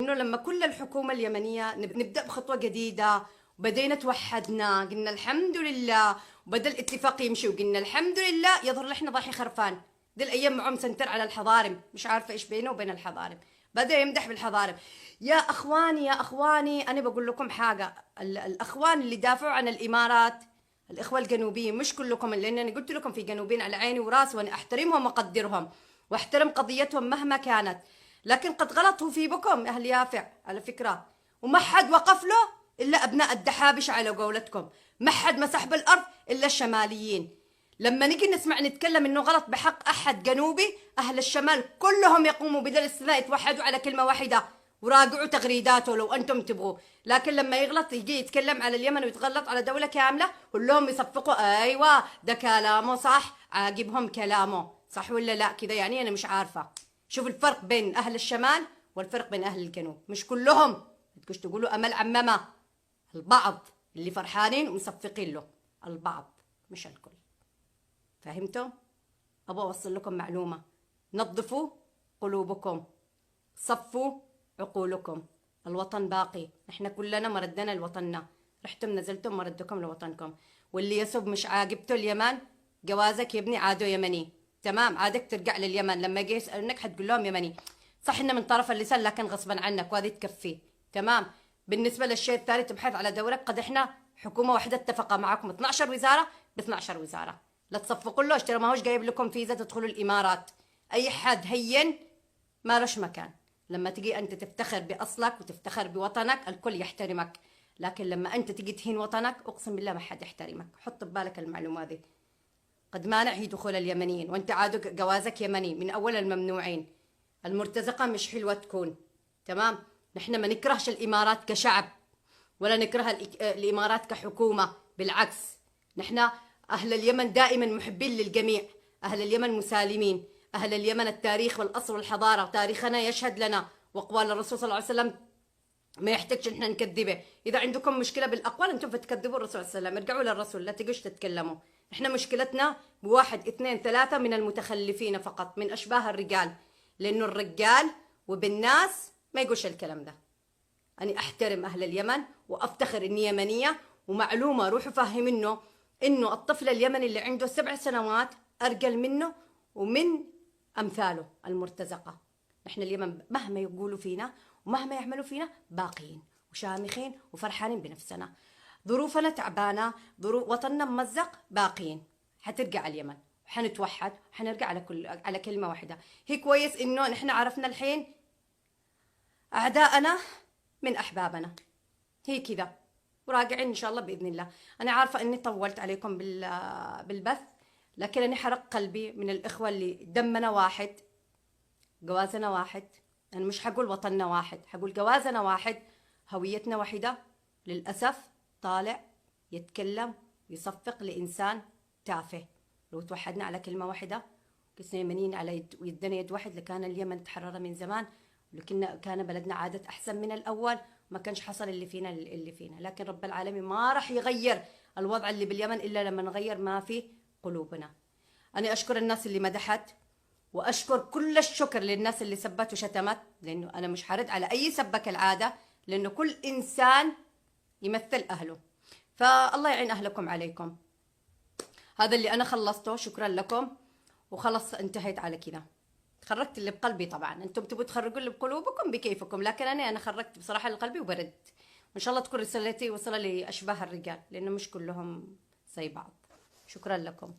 انه لما كل الحكومه اليمنيه نبدا بخطوه جديده، وبدينا توحدنا، قلنا الحمد لله، وبدا الاتفاق يمشي وقلنا الحمد لله، يظهر احنا ضاحي خرفان. دي الايام معهم سنتر على الحضارم، مش عارفه ايش بينه وبين الحضارم، بدا يمدح بالحضارم. يا اخواني يا اخواني، انا بقول لكم حاجه، الاخوان اللي دافعوا عن الامارات، الاخوه الجنوبيين، مش كلكم، لانني قلت لكم في جنوبيين على عيني وراسي، وانا احترمهم واقدرهم واحترم قضيتهم مهما كانت، لكن قد غلطوا في بكم اهل يافع على فكره، وما حد وقف له الا ابناء الدحابش على قولتكم، ما حد مسح بالارض الا الشماليين. لما نجي نسمع نتكلم انه غلط بحق احد جنوبي، اهل الشمال كلهم يقوموا بدل الاستثناء يتوحدوا على كلمه واحده، وراجعوا تغريداته لو انتم تبغوا. لكن لما يغلط يجي يتكلم على اليمن ويتغلط على دوله كامله، كلهم يصفقوا ايوه ده كلامه صح، عاجبهم كلامه صح ولا لا؟ كذا يعني انا مش عارفه. شوف الفرق بين اهل الشمال والفرق بين اهل الجنوب، مش كلهم تقولوا تقولوا امل عممه، البعض اللي فرحانين ومصفقين له، البعض مش الكل. فهمتوا؟ ابغى اوصل لكم معلومه، نظفوا قلوبكم، صفوا عقولكم، الوطن باقي، احنا كلنا مردنا لوطننا، رحتم نزلتم مردكم لوطنكم. واللي يسب مش عاجبته اليمن، جوازك يا ابني عادوا يمني، تمام، عادك ترجع لليمن، لما يجي يسالونك حتقول لهم يمني، صح انه من طرف اللسان لكن غصبا عنك، وهذه تكفي، تمام. بالنسبه للشيء الثاني، تبحث على دورك، قد احنا حكومه واحده اتفق معكم 12 وزاره ب 12 وزاره، لا تصفقوا له، اشترى ما هوش جايب لكم فيزا تدخلوا الامارات، اي حد هين ما لش مكان. لما تجي انت تفتخر باصلك وتفتخر بوطنك الكل يحترمك، لكن لما انت تجي تهين وطنك اقسم بالله ما حد يحترمك، حط ببالك المعلومه دي. قد مانع هي دخول اليمنيين، وانت عادوا جوازك يمني من اول الممنوعين. المرتزقه مش حلوه تكون، تمام. نحن ما نكرهش الامارات كشعب، ولا نكره الامارات كحكومه، بالعكس، نحن اهل اليمن دائما محبين للجميع، اهل اليمن مسالمين، اهل اليمن التاريخ والاصل والحضاره، تاريخنا يشهد لنا، واقوال الرسول صلى الله عليه وسلم ما يحتاجش احنا نكذبه. اذا عندكم مشكله بالاقوال انتم فتكذبوا الرسول صلى الله عليه وسلم، ارجعوا للرسول، لا تجوش تتكلموا. احنا مشكلتنا بواحد اثنين ثلاثه من المتخلفين فقط، من اشباه الرجال، لانه الرجال وبالناس ما يقولش الكلام ده. أنا أحترم أهل اليمن وأفتخر إني يمنية. ومعلومة روحوا فاهمينه إنه الطفل اليمني اللي عنده 7 سنوات أرجل منه ومن أمثاله المرتزقة. نحن اليمن مهما يقولوا فينا ومهما يعملوا فينا باقيين وشامخين وفرحانين بنفسنا. ظروفنا تعبانة، ظروف وطننا ممزق، باقيين. حترجع اليمن وحنتوحد وحنرجع على كلمة واحدة. هي كويس إنه نحن عرفنا الحين أعداءنا من أحبابنا، هي كذا، وراجعين إن شاء الله بإذن الله. أنا عارفة إني طولت عليكم بالبث، لكن أنا حرق قلبي من الإخوة اللي دمنا واحد، جوازنا واحد. أنا مش حقول وطننا واحد، حقول جوازنا واحد، هويتنا واحدة. للأسف طالع يتكلم يصفق لإنسان تافه. لو توحدنا على كلمة واحدة، كنا يمنيين على يدنا يد واحد، لكان اليمن تحرر من زمان، لكن كان بلدنا عادت أحسن من الأول، ما كانش حصل اللي فينا. لكن رب العالمين ما راح يغير الوضع اللي باليمن إلا لما نغير ما في قلوبنا. أنا أشكر الناس اللي مدحت، وأشكر كل الشكر للناس اللي سبت وشتمت، لأنه أنا مش حرد على أي سبة كالعادة، لأنه كل إنسان يمثل أهله. فالله يعين أهلكم عليكم. هذا اللي أنا خلصته، شكرا لكم، وخلص انتهيت على كذا. خرجت اللي بقلبي، طبعا انتم تبوا تخرجوا اللي بقلوبكم بكيفكم، لكن انا خرجت بصراحه اللي قلبي وبرد. وان شاء الله تكون رسالتي وصل لاشباه الرجال، لانه مش كلهم زي بعض. شكرا لكم.